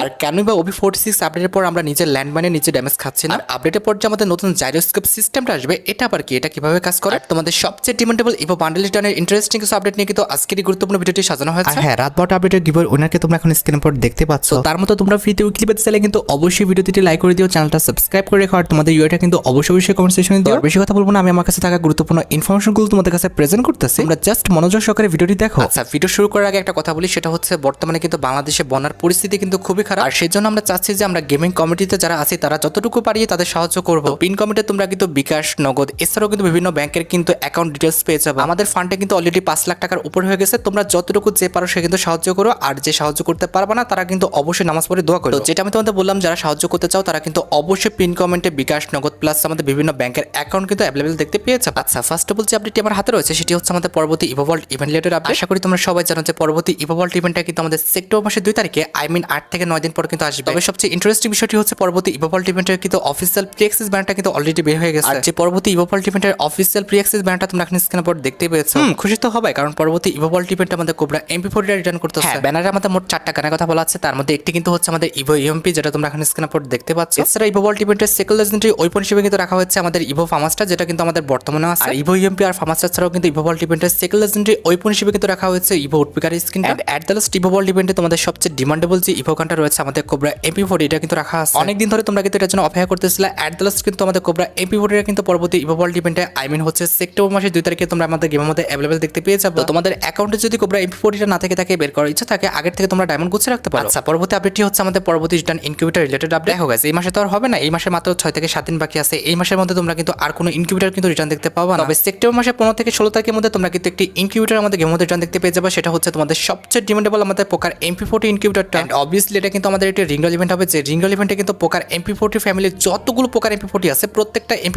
আর কেন বা OB46 আপডেটের পর আমরা নিজের ল্যান্ডমাইনের নিচে ড্যামেজ খাচ্ছি না, আর আপডেটের পর যে আমাদের নতুন জাইরোস্কোপ সিস্টেমটা আসবে এটা আবার কি, এটা কিভাবে কাজ করে, আর তোমাদের সবচেয়ে ডিমান্ডেবল ইভো বান্ডেল রিটার্নের ইন্টারেস্টিং কিছু আপডেট নিয়ে কিন্তু আজকের এই গুরুত্বপূর্ণ ভিডিওটি সাজানো হয়েছে। হ্যাঁ, রাত 12টা আপডেটের গিভওয়ে উইনারকে তোমরা এখন স্ক্রিনের পর দেখতে পাচ্ছ। তার মতো তোমরা ফ্রিতে উইকলি পেতে চাইলে কিন্তু অবশ্যই ভিডিওটি লাইক করে দিও, চ্যানেলটা সাবস্ক্রাইব করে রেখো, আর তোমাদের ইউআইটা কিন্তু অবশ্যই কমেন্ট সেকশনে দিও। বেশি কথা বলবো না, আমি আমার কাছে থাকা গুরুত্বপূর্ণ ইনফরমেশনগুলো তোমাদের কাছে প্রেজেন্ট করতেছি, তোমরা জাস্ট মনোযোগ সহকারে ভিডিওটি দেখো। আচ্ছা, ভিডিও শুরু করার আগে একটা কথা বলি, সেটা হচ্ছে বর্তমানে কিন্তু বাংলাদেশে বন্যার পরিস্থিতি কিন্তু খুবই খারাপ, আর সেজন্য আমরা চাচ্ছি যে আমরা গেমিং কমিটিতে যারা আছি তারা যতটুকু পারি তাদের সাহায্য করবো। পিন কমিটিতে তোমরা কিন্তু বিকাশ, নগদ এছাড়াও কিন্তু বিভিন্ন ব্যাংকের কিন্তু অ্যাকাউন্ট ডিটেলস পেয়ে যাবে। আমাদের ফান্ডে কিন্তু অলরেডি 5 লাখ টাকার উপর হয়ে গেছে, তোমরা যতটুকু যে পারো সে কিন্তু সাহায্য করো, আর যে সাহায্য করতে পারবে না তারা কিন্তু অবশ্যই নামাজ পড়ে দোয়া করো। তো যেটা আমি তোমাদের বললাম, যারা সাহায্য করতে চাও তারা কিন্তু অবশ্যই পিন কমেন্টে বিকাশ, নগদ প্লাস আমাদের বিভিন্ন ব্যাংকের অ্যাকাউন্ট কিন্তু অ্যাভেলেবল দেখতে পেয়ে যাবে। আচ্ছা, ফার্স্ট অফ অল যে আপডেটটি আমার হাতে রয়েছে সেটি হচ্ছে আমাদের পরবর্তী ইভোভল্ট ইভেন্ট রিলেটেড আপডেট। আশা করি তোমরা সবাই জানো যে পরবর্তী ইভোভল্ট ইভেন্টটা কিন্তু আমাদের সেপ্টেম্বর মাসের 2 তারিখে, আই মিন 8 থেকে 9 দিন পর কিন্তু আসবে। তবে সবচেয়ে ইন্টারেস্টিং বিষয়টি হচ্ছে পরবর্তী ইভোভল্ট ইভেন্টের কিন্তু অফিসিয়াল প্রি অ্যাক্সেস ব্যানারটা কিন্তু অলরেডি বের হয়ে গেছে, আর যে পরবর্তী ইভোভল্ট ইভেন্টের অফিসিয়াল প্রি অ্যাক্সেস ব্যানারটা তোমরা এখন স্ক্রিনের পর দেখতে পেয়েছো। খুশি তো হবে, কারণ পরবর্তী ইভোভল্ট ইভেন্ট আমাদের কোবরা MP40 রিটার্ন করতেছে। হ্যাঁ, ব্যানারে আমাদের মোট 4টা গানের কথা বলা আছে, তার মধ্যে একটি কিন্তু হচ্ছে আমাদের ইভো ইএমপি, যেটা তোমরা এখন স্ক্রিনের পর দেখতে পাচ্ছ। এছাড়া ইভোভল্ট ইভেন্টের সেকেন্ড লেজেন্ডারি ওয়েপন হিসেবে কিন্তু রাখা হচ্ছে আমাদের ইভো ফামাস্টার, যেটা কিন্তু আমাদের বর্তমানে আছে। আর ইভো ইএমপি আর ফামাস্টার ছাড়াও কিন্তু ইভোভল্ট ইভেন্টের সেকেন্ড লেজেন্ডারি ওয়েপন হিসেবে কিন্তু রাখা হচ্ছে Evo woodpecker skin. And at the last Evo Vault ইভেন্টে তোমাদের সবচেয়ে ডিমান্ডেবল যে ইভো গানটা রয়েছে আমাদের কোবরা MP40, এটা কিন্তু রাখা আছে। অনেকদিন ধরে তোমরা কিন্তু এটার জন্য অপেক্ষা করতেছিলে। এট দ্য লাস্ট কিন্তু আমাদের কোবরা MP40 কিন্তু পরবর্তী ইভোভল্ট ইভেন্টে, আই মিন হচ্ছে সেপ্টেম্বর মাসের 2 তারিখে তোমরা আমাদের গেমের মধ্যে অ্যাভেলেবল দেখতে পেয়ে যাবে। তো তোমাদের অ্যাকাউন্টে যদি কোবরা MP40 না থেকে বের করার ইচ্ছা থাকে, আগের থেকে তোমরা ডায়মন্ড গুছিয়ে রাখতে পারো। আচ্ছা, পরবর্তী আপডেটটি হচ্ছে আমাদের পরবর্তী রিটার্ন ইনকিউবেটর রিলেটেড আপডেট। দেখো গাইস, এই মাসে তো আর হবে না, এই মাসে মাত্র 6 থেকে 7 দিন বাকি আছে। এই মাসের মধ্যে তোমরা কিন্তু আর কোনো ইনকিউবেটর কিন্তু রিটার্ন দেখতে পাবা না। তবে সেপ্টেম্বর মাসে 15 থেকে 16 তারিখের মধ্যে তোমরা কিন্তু একটি ইনকিউবেটর আমাদের গেমের মধ্যে রিটার্ন দেখতে পেয়ে যাবে, সেটা হচ্ছে তোমাদের সবচেয়ে ডিমান্ডেবল আমাদের পোকার MP40 ইনকিউবেটরটা। এন্ড অবভিয়াসলি এটা কিন্তু আমাদের একটি রিংরল ইভেন্ট হবে, যে রিংরল ইভেন্টে কিন্তু পোকার MP40 ফ্যামিলির যতগুলো পোকার MP40 আছে প্রত্যেকটা MP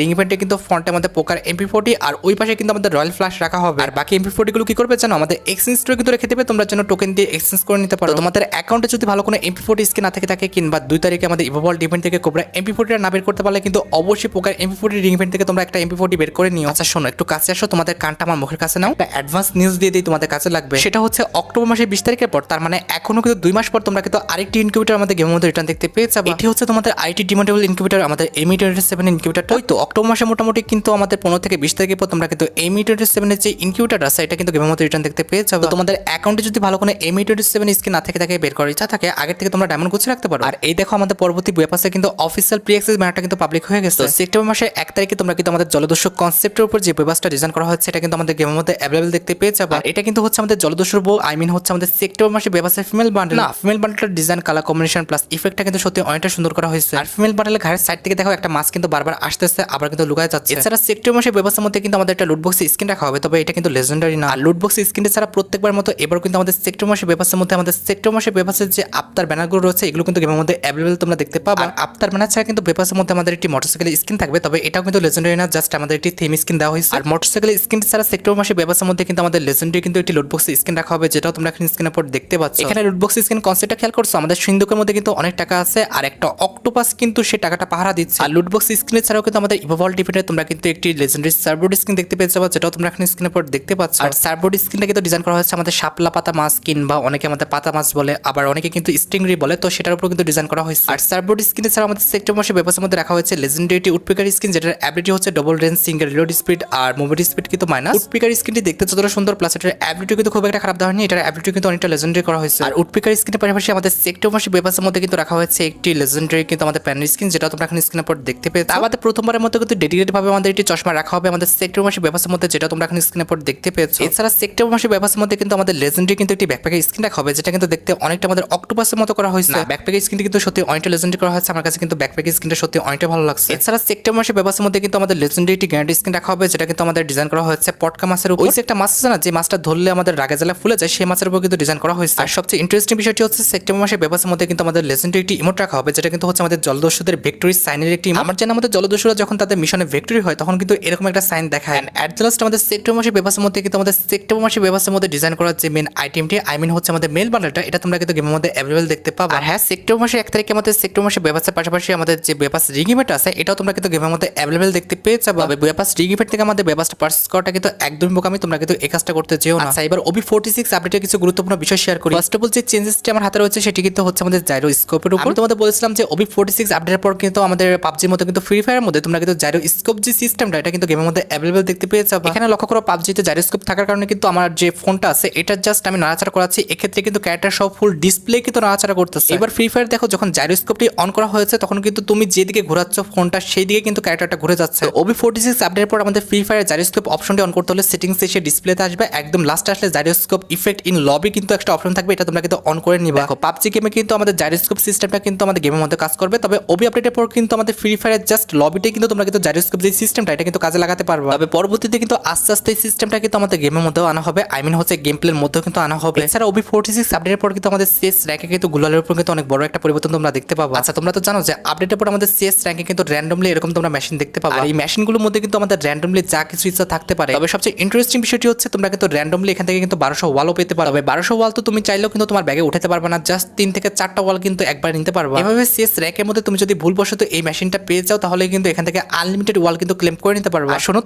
রিং ইভেন্টে কিন্তু ফ্রন্টে আমাদের পোকার MP40, আর ওই পাশে কিন্তু আমাদের রয়্যাল ফ্ল্যাশ রাখা হবে। আর বাকি MP40 গুলো কি করবে জানো, আমাদের এক্সচেঞ্জ স্টোরে কিন্তু রেখে দেবে, তোমরা যেন টোকেন দিয়ে এক্সচেঞ্জ করে নিতে পারো। তোমাদের অ্যাকাউন্টে যদি ভালো কোনো MP40 স্কিন না থাকে কিংবা 2 তারিখে আমাদের ইভোভল্ট ইভেন্ট থেকে কোবরা MP40 না বের করতে পারলে কিন্তু অবশ্যই পোকার MP40 রিং ইভেন্ট থেকে তোমরা একটা MP40 বের করে নিও। আচ্ছা শোনো, একটু কাছে আসো, তোমাদের কানটা আমার মুখের কাছে নাও, একটা অ্যাডভান্স নিউজ দিয়ে দিই, তোমাদের কাছে লাগবে। সেটা হচ্ছে অক্টোবর মাসের 20 তারিখের পর, তার মানে এখনো কিন্তু 2 মাস পর তোমরা কিন্তু আরেকটি ইনকিউবেটর আমাদের গেমের মধ্যে রিটার্ন দেখতে পেয়ে যাবে। এটি হচ্ছে তোমাদের আইটি ডিমান্ডেবল ইনকিউবেটর, আমাদের M27 ইনকিউবেটরটা। ওই তো অক্টোবর মাসে মোটামুটি কিন্তু আমাদের 15 থেকে 20 তারিখের পর তোমরা কিন্তু M27 এর যে ইনকিউবেটর আছে এটা কিন্তু গেমের মধ্যে রিটার্ন দেখতে পেয়ে যাবে। তোমাদের অ্যাকাউন্টে যদি ভালো কোনো M27 স্কিন না থাকে বের করার ইচ্ছা থাকে, আগের থেকে তোমরা ডায়মন্ড গুছিয়ে রাখতে পারো। আর এই দেখো, আমাদের পরবর্তী ওয়েপাসে কিন্তু অফিসিয়াল প্রি অ্যাক্সেস ব্যানারটা কিন্তু পাবলিক হয়ে গেছে। সেপ্টেম্বর মাসের 1 তারিখে তোমরা কিন্তু আমাদের জলদস্যু কনসেপ্টের উপর যে ওয়েপাসটা ডিজাইন করা হচ্ছে এটা কিন্তু আমাদের গেমের মধ্যে অ্যাভেলেবল দেখতে পেয়ে যাবে। আর এটা কিন্তু হচ্ছে আমাদের জলদস্যুর বউ, আই মিন হচ্ছে আমাদের সেপ্টেম্বর মাসে ওয়েপাসের ফিমেল বান্ডেল। না, ফিমেল বান্ডেলটার ডিজাইন, কালার কম্বিনেশন প্লাস ইফেক্টটা কিন্তু সত্যি অনেকটা সুন্দর করা হয়েছে। আর ফিমেল বান্ডেলের ঘাড়ের সাইড থেকে দেখো একটা মাছ কিন্তু বারবার আসতেছে, আবার কিন্তু লুকায় যাচ্ছে। এছাড়া সেপ্টেম্বর মাসে ওয়েপাসের মধ্যে কিন্তু আমাদের একটা লুটবক্স স্কিন রাখা হবে, তবে এটা কিন্তু লেজেন্ডারি না। আর লুটবক্স স্কিনটা ছাড়া প্রত্যেকবার মতো এবার কিন্তু আমাদের সেপ্টেম্বর মাসে ওয়েপাসের মধ্যে আমাদের সেপ্টেম্বর মাসে ওয়েপাসের যে আফতার ব্যানারগুলো রয়েছে এগুলো কিন্তু গেমের মধ্যে অ্যাভেলেবল তোমরা দেখতে পাবা। আর আফতার ব্যানার ছাড়া কিন্তু ওয়েপাসের মধ্যে আমাদের একটি মোটরসাইকেল স্কিন থাকবে, তবে এটাও কিন্তু লেজেন্ডারি না, জাস্ট আমাদের একটি থিম স্কিন দেওয়া হয়েছে। আর মোটরসাইকেল স্কিন ছাড়া সেপ্টেম্বর মাসে ওয়েপাসের মধ্যে কিন্তু আমাদের লেজেন্ডারি কিন্তু একটি লুটবক্স স্কিন রাখা হবে, যেটাও তোমরা এখন স্ক্রিনের উপর দেখতে পাচ্ছ। এখানে লুটবক্স স্কিন কনসেপ্টটা খেয়াল করছো, আমাদের সিন্ধুকের মধ্যে কিন্তু অনেক টাকা আছে, আর একটা অক্টোপাস কিন্তু সেই টাকাটা পাহারা দিচ্ছে। আর লুটবক্স স্কিন ছাড়াও কিন্তু আমাদের ইভোভল্ট ইভেন্টে তোমরা কিন্তু একটি লেজেন্ডারি সার্বোর্ড স্কিন দেখতে পেয়ে যাবে, যেটাও তোমরা এখন স্ক্রিনের উপর দেখতে পাচ্ছ। আর সার্বোর্ড স্কিনটা কিন্তু ডিজাইন করা হচ্ছে আমাদের শাপলা পাতা মাছ, কিংবা অনেকে আমাদের পাতা মাছ বলে, আবার অনেকে কিন্তু স্টিংরি বলে, তো সেটার উপর কিন্তু ডিজাইন করা হয়েছে। আর সার্বোর্ড স্কিন ছাড়া আমাদের সেপ্টেম্বর মাসে ওয়েপাসের মধ্যে রাখা হয়েছে লেজেন্ডারি উডপিকার স্কিন, যেটার অ্যাবিলিটি হচ্ছে double range, single reload speed আর মুভমেন্ট স্পিড কিন্তু মাইনাস। উডপিকার স্কিনটি দেখতে যতটা সুন্দর, প্লাস এটার অ্যাবিলিটি কিন্তু খুব একটা খারাপ দেওয়া হয়নি, এটার অ্যাবিলিটি কিন্তু অনেকটা লেজেন্ডারি করা হয়েছে। আর উডপিকার স্কিনের পাশাপাশি আমাদের সেপ্টেম্বর মাসে ওয়েপাসের মধ্যে কিন্তু রাখা হয়েছে একটি লেজেন্ডারি কিন্তু আমাদের প্যানের স্কিন, যেটা তোমরা এখন স্ক্রিনের পর দেখতে পেয়েছো। আমাদের প্রথমবারের মতো কিন্তু ডেডিকেটেড ভাবে আমাদের একটি চশমা রাখা হবে আমাদের সেপ্টেম্বর মাসে ওয়েপাসের মধ্যে, যেটা তোমরা এখন স্ক্রিনের পর দেখতে পেয়েছো। এছাড়া সেপ্টেম্বর মাসে ওয়েপাসের মধ্যে কিন্তু আমাদের লেজেন্ডারি কিন্তু একটি ব্যাকপ্যাকের স্কিন রাখা হবে, যেটা কিন্তু দেখতে অনেকটা আমাদের অক্টোপাসের মতো করা হয়েছে। ব্যাকপ্যাকের স্কিনটি কিন্তু সত্যি অনেকটা লেজেন্ডারি করা হয়েছে, আমার কাছে কিন্তু ব্যাকপ্যাকের স্কিনটা সত্যি অনেকটা ভালো লাগছে। এছাড়া সেপ্টেম্বর মাসে ওয়েপাসের মধ্যে কিন্তু আমাদের লেজেন্ডারি একটি গ্যারান্টি স্কিন রাখা হবে, যেটা কিন্তু আমাদের ডিজাইন করা হয়েছে পটকা মাছের উপর। ওই যে একটা মাছ আছে না, যে মাছটা ধরলে আমাদের রাগে জ্বালা ফুলে যায়, সেই মাছের উপর কিন্তু ডিজাইন করা হয়েছে। আর সবচেয়ে ইন্টারেস্টিং বিষয়টি হচ্ছে সেপ্টেম্বর মাসে ওয়েপাসের মধ্যে কিন্তু আমাদের লেজেন্ডারি একটি ইমোট রাখা হবে, যেটা কিন্তু হচ্ছে আমাদের জলদস্যুদের ভিক্টোরি সাইনের একটি ইমোট। আমার জানা আমাদের জলদস্যুরা যখন যখন তাদের মিশনে ভিক্টরি হয় তখন কিন্তু এরকম একটা সাইন দেখায়। অ্যাট দ্য লাস্ট আমাদের সেক্টর মাসে বেবাসের মধ্যে কিন্তু আমাদের সেক্টর মাসে বেবাসের মধ্যে ডিজাইন করার যে মেন আইটেমটি হচ্ছে আমাদের মেল বান্ডেলটা, এটা তোমরা কিন্তু গেমের মধ্যে অ্যাভেলেবল দেখতে পাবে। আর হ্যাঁ, সেক্টর মাসে 1 তারিখে আমাদের সেক্টর মাসে বেবাসের পাশাপাশি আমাদের যে বেবাস রিং ইভেন্ট আছে এটাও তোমরা কিন্তু গেমের মধ্যে অ্যাভেলেবল দেখতে পেয়ে যাবে। বেবাস রিং ইভেন্ট থেকে আমাদের বেবাসটা পারচেজ করাটা কিন্তু একদম বোকামি, তোমরা কিন্তু এই কাজটা করতে যেও না। আচ্ছা, এবার OB46 আপডেটের কিছু গুরুত্বপূর্ণ বিষয় শেয়ার করি। ফার্স্ট অফ অল যে চেঞ্জেসটি আমার হাতে রয়েছে সেটি কিন্তু হচ্ছে আমাদের জাইরোস্কোপের উপর। তোমাদের বলেছিলাম যে OB46 আপডেটের পর কিন্তু আমাদের পাবজির মতো কিন্তু ফ্রি ফায়ারের মধ্যে তোমরা কিন্তু জাইরোস্কোপ যে সিস্টেমটা এটা কিন্তু গেমের মধ্যে অ্যাভেলেবল দেখতে পেয়ে যাবে। এখানে লক্ষ্য করো পাবজিতে জাইরোস্কোপ থাকার কারণে কিন্তু আমার যে ফোনটা আছে এটা জাস্ট আমি নাড়াচাড়া করাচ্ছি, এক্ষেত্রে কিন্তু ক্যারেক্টার সব ফুল ডিসপ্লে কিন্তু নাড়াচাড়া করতেছে। এবার ফ্রি ফায়ার দেখো যখন জাইরোস্কোপটি অন করা হয়েছে তখন কিন্তু তুমি যেদিকে ঘোরাচ্ছ ফোনটা সেই দিকে কিন্তু ক্যারেক্টারটা ঘুরে যাচ্ছে। OB46 আপডেটের পর আমাদের ফ্রি ফায়ার জাইরোস্কোপ অপশনটি অন করতে হলে সেটিংসে এসে ডিসপ্লেতে আসবে, একদম লাস্টে আসলে জাইরোস্কোপ ইফেক্ট ইন লবি কিন্তু একটা অপশন থাকবে, এটা তোমরা কিন্তু অন করে নিবা। দেখো পাবজি গেমে কিন্তু আমাদের জাইরোস্কোপ সিস্টেমটা কিন্তু আমাদের গেমের মধ্যে কাজ করবে, তবে ওবি আপডেটের পর কিন্তু আমাদের ফ্রি ফায়ারের জাস্ট লবিতে কিন্তু তোমরা কিন্তু জাইরোস্কোপ যে সিস্টেমটা এটা কিন্তু কাজে লাগাতে পারবে। তবে পরবর্তীতে কিন্তু আস্তে আস্তে এই সিস্টেমটা কিন্তু আমাদের গেমের মধ্যেও আনা হবে, আই মিন হচ্ছে গেম প্লের মধ্যেও কিন্তু আনা হবে। এছাড়া OB46 আপডেটের পর কিন্তু আমাদের সিএস র্যাঙ্কে কিন্তু গ্লোয়ালের উপর কিন্তু অনেক বড় একটা পরিবর্তন তোমরা দেখতে পাবো। আচ্ছা, তোমরা তো জানো যে আপডেটের পর আমাদের সিএস র্যাঙ্কে কিন্তু র্যান্ডমলি এরকম তোমরা মেশিন দেখতে পাবো। আর এই মেশিনগুলোর মধ্যে কিন্তু আমাদের র্যান্ডমলি যা কিছু ইচ্ছা থাকতে পারে। তবে সবচেয়ে ইন্টারেস্টিং বিষয়টি হচ্ছে তোমরা কিন্তু র্যান্ডমলি এখান থেকে কিন্তু 1200 ওয়ালও পেতে পারবে। 1200 ওয়াল তো তুমি চাইলেও কিন্তু তোমার ব্যাগে উঠাতে পারবে না, জাস্ট 3 থেকে 4টা ওয়াল কিন্তু একবার নিতে পারবে। এভাবে সিএস র্যাঙ্কের মধ্যে তুমি যদি ভুলবশত এই মেশিনটা পেয়ে যাও তাহলে কিন্তু এখান থেকে আনলিমিটেড ওয়াল কিন্তু ক্লেম করে নিতে পারবে। আর শোনো,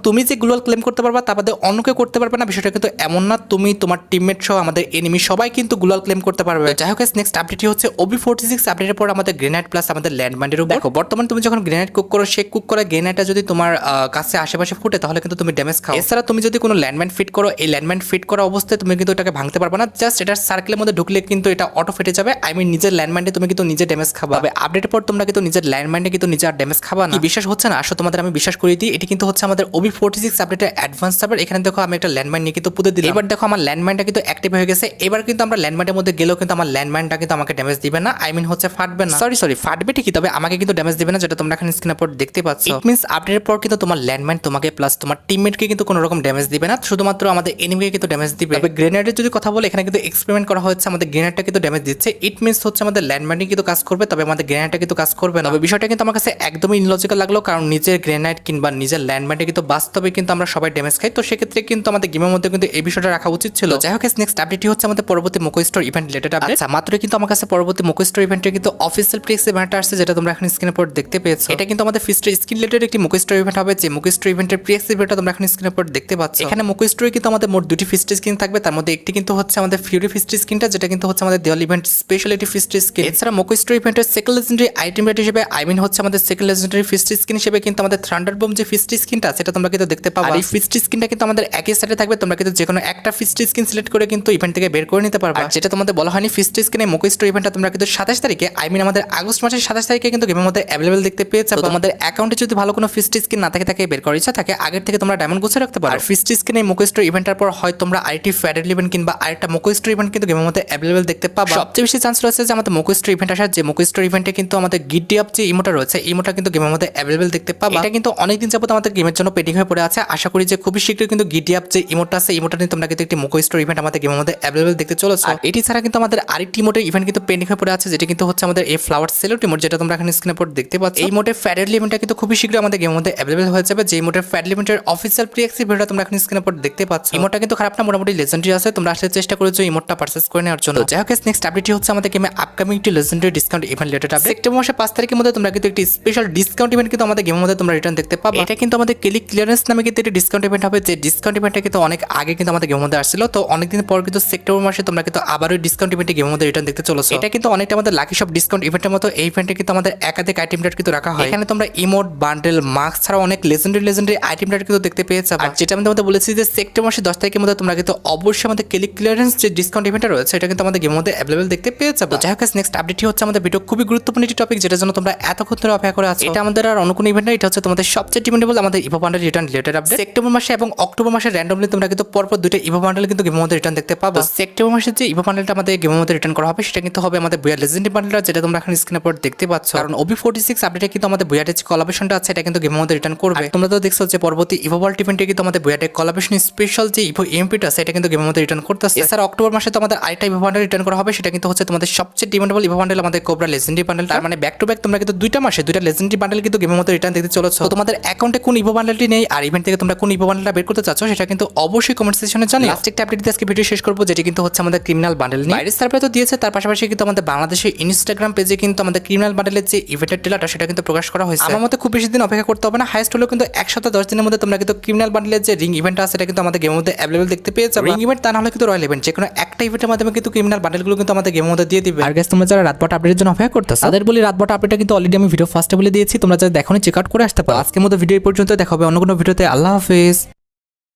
তুমি যে গ্লোয়াল ক্লেম করতে পারবা তা বাদে অন্য কেউ করতে পারবে না, বিষয়টা কিন্তু এমন না। তুমি তোমার টিমমেট সহ আমাদের এনিমি সবাই কিন্তু গ্লোয়াল ক্লেম করতে পারবে। যাই হোক, নেক্সট আপডেটটি হচ্ছে OB46 আপডেটের পর আমাদের গ্রেনেড প্লাস আমাদের ল্যান্ডমাইনের উপর। দেখো বর্তমানে তুমি যখন গ্রেনেড কুক করো, সেই কুক করা গ্রেনেডটা যদি তোমার কাছে আশেপাশে ফুটে তাহলে কিন্তু তুমি ড্যামেজ খাও। এছাড়া তুমি যদি কোনো ল্যান্ডমাইন ফিট করো, এই ল্যান্ডমাইন ফিট করা অবস্থায় তুমি কিন্তু এটাকে ভাঙতে পারবে না, জাস্ট এটার সার্কেলের মধ্যে ঢুকলে কিন্তু এটা অটো ফেটে যাবে। আই মিন নিজের ল্যান্ডমাইনে তুমি কিন্তু নিজে ড্যামেজ খাবা। আপডেটের পর তোমরা কিন্তু নিজের ল্যান্ডমাইনে কিন্তু নিজে আর ড্যামেজ খাবা না। কি বিশ্বাস হচ্ছে না? আসলে তোমাদের আমি বিশ্বাস করে দিই, এটি কিন্তু হচ্ছে আমাদের OB46 আপডেটের অ্যাডভান্স সার্ভার। এখানে দেখো আমি একটা ল্যান্ডমাইন নিয়ে কিন্তু পুঁতে দিলাম। এবার দেখো আমার ল্যান্ডমাইনটা কিন্তু অ্যাক্টিভ হয়ে গেছে। এবার কিন্তু আমরা ল্যান্ডমাইনের মধ্যে গেলেও কিন্তু আমার ল্যান্ডমাইনটা কিন্তু আমাকে ড্যামেজ দিবে না, আই মিন হচ্ছে ফাটবে না। সরি ফাটবে ঠিকই, তবে আমাকে কিন্তু ড্যামেজ দিবে না, যেটা তোমরা এখানে স্ক্রিনের উপর দেখতে পাচ্ছ। ইট মিন্স আপডেটের পর কিন্তু তোমার ল্যান্ডমাইন তোমাকে প্লাস তোমার টিমমেটকে কিন্তু কোনো রকম ড্যামেজ দিবে না, শুধুমাত্র আমাদের এনিমিকে কিন্তু ড্যামেজ দিবে। তবে গ্রেনেডের যদি কথা বলে, এখানে কিন্তু এক্সপেরিমেন্ট করা হচ্ছে, আমাদের গ্রেনেডটা কিন্তু ড্যামেজ দিচ্ছে। ইট মিন্স হচ্ছে আমাদের ল্যান্ডমাইনই কিন্তু কাজ করবে, তবে আমাদের গ্রেনেডটা কিন্তু কাজ করবে না। তবে বিষয়টা কিন্তু আমার কাছে একদমই ইনলজিক্যাল লাগলো, কারণ নিজের গ্রেনেড কিংবা নিজের ল্যান্ডমাইনে কিন্তু বাস্তবে কিন্তু আমরা সবাই ড্যামেজ খাই, তো সেক্ষেত্রে কিন্তু আমাদের গেমের মধ্যে কিন্তু এই বিষয়টা রাখা উচিত ছিল। যাই হোক, নেক্সট আপডেটটি হচ্ছে আমাদের পরবর্তী মোকো স্টোর ইভেন্ট রিলেটেড আপডেট। মাত্রই কিন্তু আমার কাছে পরবর্তী মোকো স্টোর ইভেন্টের কিন্তু অফিসিয়াল প্রিক্স ইভেন্টটা আসছে, যেটা তোমরা এখন স্ক্রিনের উপর দেখতে পেয়েছো। এটা কিন্তু আমাদের ফিস্টের স্কিন রিলেটেড একটি মোকো স্টোর ইভেন্ট হবে, যে মোকো স্টোর ইভেন্টের প্রিক্স ইভেন্টটা তোমরা এখন স্ক্রিনের উপর দেখতে পাচ্ছ। এখানে মোকো স্টোরে কিন্তু আমাদের মোট 2টি ফিস্ট স্কিন থাকবে, তার মধ্যে একটি কিন্তু হচ্ছে আমাদের ফিউরি ফিস্ট স্কিনটা, যেটা কিন্তু হচ্ছে আমাদের দেওয়াল ইভেন্ট স্পেশালিটি ফিস্ট স্কিন। এছাড়া মোকো স্টোর ইভেন্টের সেকেন্ড লেজেন্ডারি আইটেম রেট হিসেবে, আই মিন হচ্ছে আমাদের সেকেন্ড লেজেন্ডারি ফিস্ট স্কিন হিসেবে কিন্তু আমাদের থান্ডার বম যে ফিস্ট স্কিনটা সেটা তোমরা কিন্তু দেখতে পাবে। আর এই ফিস্ট স্কিনটা কিন্তু আমাদের একই সাইডে থাকবে, তোমরা কিন্তু যে কোনো একটা ফিস্ট স্কিন সিলেক্ট করে কিন্তু ইভেন্ট থেকে বের করে নিতে পারবে। আর যেটা তোমাদের বলা হয়নি, ফিস্ট স্কিনে মোকো স্টোর ইভেন্টটা তোমরা কিন্তু 27 তারিখে, আই মিন আমাদের আগস্ট মাসের 27 তারিখে কিন্তু গেমের মধ্যে অ্যাভেলেবল দেখতে পেয়ে যাবে। তোমাদের অ্যাকাউন্টে যদি ভালো কোনো ফিস্ট স্কিন না থাকে, তাকে বের করার ইচ্ছা থাকে, আগের থেকে তোমরা ডায়মন্ড গুছিয়ে রাখতে পারো। আর ফিস্ট স্কিনে মোকো স্টোর ইভেন্টের পর হয় তোমরা আইটি ফ্যাডেল ইভেন্ট কিংবা আরেকটা মোকো স্টোর ইভেন্ট কিন্তু গেমের মধ্যে অ্যাভেলেবল দেখতে পাবে। সবচেয়ে বেশি চান্স রয়েছে যে আমাদের মোকো স্টোর ইভেন্ট আসার, যে মোকো স্টোর ইভেন্টে কিন্তু আমাদের গিডি আপ যে ইমোটা রয়েছে, ইমোটা কিন্তু গেমের মধ্যে অ্যাভেলেবল দেখতে পাবে। এটা কিন্তু অনেকদিন যাবত আমাদের গেমের জন্য পেন্ডিং হয়ে পড়ে আছে, আশা করি যে খুবই শীঘ্রই কিন্তু গিডি আপ যে ইমোটা আছে, ইমোটা নিয়ে তোমরা কিন্তু একটি মোকো স্টোর ইভেন্ট আমাদের গেমের মধ্যে অ্যাভেলেবল দেখতে চলেছো। আর এটি ছাড়া কিন্তু আমাদের আরেকটি ইমোটের ইভেন্ট কিন্তু পেন্ডিং হয়ে পড়ে আছে, যেটা কিন্তু হচ্ছে আমাদের এই ফ্লাওয়ার সেলুট ইমোট, যেটা তোমরা এখানে স্ক্রিনের উপর দেখতে পাচ্ছ। এই ইমোটের ফ্যাডেল ইভেন্টটা কিন্তু খুবই শীঘ্রই আমাদের গেমের মধ্যে অ্যাভেলেবল হয়ে যাবে, যে ইমোটের ফ্যাডেল ইভেন্টের অফিসিয়াল প্রি-এক্স ভিডিওটা তোমরা এখানে স্ক্রিনের উপর দেখতে পাচ্ছ। ইমোটটা কিন্তু খারাপ না, মোটামুটি লেজেন্ডারি আছে, তোমরা আসলে চেষ্টা করেছো ইমোটটা পারচেজ করে নেওয়ার জন্য। যাই হোক, নেক্সট আপডেটটি হচ্ছে আমাদের গেমে আপকামিং একটি legendary discount event related update. September মাসের 5 তারিখের মধ্যে তোমরা কিন্তু একটি স্পেশাল ডিসকাউন্ট ইভেন্ট কিন্তু আমাদের গেমের মধ্যে তোমরা রিটার্ন দেখতে পাবে। এটা কিন্তু আমাদের ক্লিক ক্লিয়ারেন্স নামে কিন্তু একটি ডিসকাউন্ট ইভেন্ট হবে, যে ডিসকাউন্ট ইভেন্টটা কিন্তু অনেক আগে কিন্তু আমাদের গেমের মধ্যে আসছিল, তো অনেকদিন পর কিন্তু সেপ্টেম্বর মাসে তোমরা কিন্তু আবারও ডিসকাউন্ট ইভেন্টে গেমের মধ্যে রিটার্ন দেখতে চলেছো। এটা কিন্তু অনেকটা আমাদের লাকি শপ ডিসকাউন্ট ইভেন্টের মতো। এই ইভেন্টে কিন্তু আমাদের একাধিক আইটেম রেট কিন্তু রাখা হয়, এখানে তোমরা ইমোট, বান্ডেল, মাস্ক ছাড়া অনেক লেজেন্ডারি আইটেম রেট কিন্তু দেখতে পেয়ে যাবে। আর যেটা আমি তোমাদের বলেছি যে সেপ্টেম্বর মাসের 10 তারিখের মধ্যে তোমরা কিন্তু অবশ্যই আমাদের ক্লিক ক্লিয়ারেন্স যে ডিসকাউন্ট ইভেন্টটা রয়েছে এটা কিন্তু আমাদের গেমের মধ্যে অ্যাভেলেবল দেখতে পেয়ে যাবে। যাই হোক, নেক্সট আপডেটটি হচ্ছে আমাদের ভিডিও খুবই গুরুত্বপূর্ণ একটি টপিক, যেটার জন্য তোমরা এতক্ষণ ধরে অপেক্ষা করে আছো। এটা আমাদের আর অন্য কোনো ইভেন্ট না, এটা হচ্ছে তোমাদের সবচেয়ে ডিমান্ডেবল আমাদের Evo bundle return related update. September মাসে এবং অক্টোবর মাসে র্যান্ডমলি তোমরা কিন্তু পরপর দুইটা ইভো বান্ডেল কিন্তু গেমের মধ্যে রিটার্ন দেখতে পাবো। সেপ্টেম্বর মাসে যে ইভো বান্ডেলটা আমাদের গেমের মধ্যে রিটার্ন করা হবে সেটা কিন্তু হবে আমাদের বুয়া লেজেন্ডারি বান্ডেলটা, যেটা তোমরা এখন স্ক্রিনের উপর দেখতে পাচ্ছ। কারণ OB46 আপডেটে কিন্তু আমাদের বুয়াটের যে কোলাবরেশনটা আছে এটা কিন্তু গেমের মধ্যে রিটার্ন করবে। তোমরা তো দেখছো যে পরবর্তী ইভো ওয়ার্ল্ড ইভেন্টে কিন্তু আমাদের বুয়াটের কোলাবরেশন স্পেশাল যে ইভো এমপিটা আছে এটা কিন্তু গেমের মধ্যে রিটার্ন করতেছে। এছাড়া অক্টোবর মাসে তো আমাদের আরেকটা ইভো বান্ডেল রিটার্ন করা হবে, সেটা কিন্তু হচ্ছে তোমাদের সবচেয়ে ডিমান্ডেবল ইভো বান্ডেল আমাদের কোবরা লেজেন্ডারি বান্ডেল। তার মানে ব্যাক টু ব্যাক তোমরা কিন্তু দুইটা মাসে দুইটা লেজেন্ডারি বান্ডেল কিন্তু গেমের মধ্যে রিটার্ন দেখতে চলেছো। তো তোমাদের অ্যাকাউন্টে কোন ইভো বান্ডেলটি নেই আর ইভেন্ট থেকে তোমরা কোন ইভো বান্ডেলটা বের করতে চাচ্ছ সেটা কিন্তু অবশ্যই কমেন্ট সেকশনে জানিও। লাস্ট একটা আপডেট দিয়ে আজকে ভিডিও শেষ করবো, যেটি কিন্তু হচ্ছে আমাদের ক্রিমিনাল বান্ডেল নিয়ে। বাইরের সার্ভে তো দিয়েছে, তার পাশাপাশি কিন্তু আমাদের বাংলাদেশের ইনস্টাগ্রাম পেজে কিন্তু আমাদের ক্রিমিনাল বান্ডেলের যে ইভেন্টের ট্রেলারটা সেটা কিন্তু প্রকাশ করা হয়েছে। আমার মতে খুব বেশি দিন অপেক্ষা করতে হবে না, হাইস্ট হলেও কিন্তু 1 সপ্তাহ 10 দিনের মধ্যে তোমরা কিন্তু ক্রিমিনাল বান্ডেলের যে রিং ইভেন্ট আছে সেটা কিন্তু আমাদের গেমের মধ্যে অ্যাভেলেবল দেখতে পেয়ে যাবে। রিং ইভেন্ট তা না হলে কিন্তু রয়্যাল ইভেন্ট, যে কোনো একটা ইভেন্টের মাধ্যমে কিন্তু ক্রিমিনাল বান্ডেলগুলো কিন্তু আমাদের গেমের মধ্যে দিয়ে দিবে। আর গাইস, তোমরা যারা রাতভর আপডেটের জন্য অপেক্ষা করতেছো তাদের বলি রাতভর আপডেটটা কিন্তু অলরেডি আমি ভিডিও ফার্স্টে বলে দিয়েছি, তোমরা যারা দেখোনি চেক আউট করে আসতে পারো। আজকের মতো ভিডিও এই পর্যন্ত, দেখা হবে অন্য কোনো ভিডিওতে। আল্লাহ হাফেজ।